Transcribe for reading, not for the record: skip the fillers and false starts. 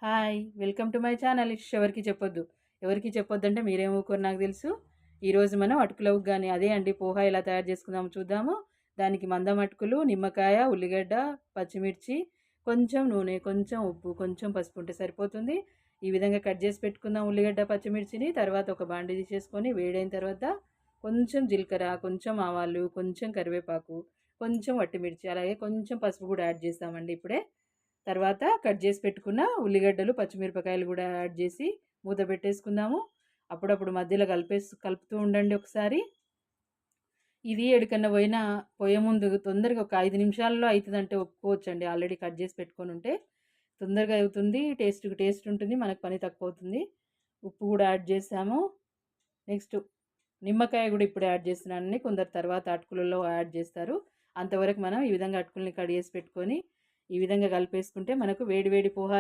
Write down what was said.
Hi! Welcome to my channel. ఎవరికీ చెప్పొద్దు. ఎవరికీ చెప్పొద్దంటే మీరేం ఊరుకోరు నాకు తెలుసు. ఈరోజు మనం అటుకుల ఉగ్గాని అదే అండి పోహా ఎలా తయారు చేసుకుందామో చూద్దాము. దానికి మందం అటుకులు, నిమ్మకాయ, ఉల్లిగడ్డ, పచ్చిమిర్చి, కొంచెం నూనె, కొంచెం ఉప్పు, కొంచెం పసుపు ఉంటే సరిపోతుంది. ఈ విధంగా కట్ చేసి పెట్టుకుందాం ఉల్లిగడ్డ, పచ్చిమిర్చిని. తర్వాత ఒక బాండీ తీసేసుకొని వేడైన తర్వాత కొంచెం జీలకర్ర, కొంచెం ఆవాలు, కొంచెం కరివేపాకు, కొంచెం వట్టిమిర్చి, అలాగే కొంచెం పసుపు కూడా యాడ్ చేస్తామండి ఇప్పుడే. తర్వాత కట్ చేసి పెట్టుకున్న ఉల్లిగడ్డలు, పచ్చిమిరపకాయలు కూడా యాడ్ చేసి మూత పెట్టేసుకుందాము. అప్పుడప్పుడు మధ్యలో కలుపుతూ ఉండండి ఒకసారి. ఇది ఎక్కడికన్నా పోయే ముందు తొందరగా ఒక 5 నిమిషాల్లో అవుతుందంటే ఒప్పుకోవచ్చండి. ఆల్రెడీ కట్ చేసి పెట్టుకొని ఉంటే తొందరగా అవుతుంది. టేస్ట్ ఉంటుంది. మనకు పని తక్కువ అవుతుంది. ఉప్పు కూడా యాడ్ చేసాము. నెక్స్ట్ నిమ్మకాయ కూడా ఇప్పుడు యాడ్ చేస్తున్నానండి. కొందరు తర్వాత అటుకులలో యాడ్ చేస్తారు. అంతవరకు మనం ఈ విధంగా అటుకుల్ని కడిగేసి పెట్టుకొని ఈ విధంగా కలిపేసుకుంటే మనకు వేడి వేడి పోహా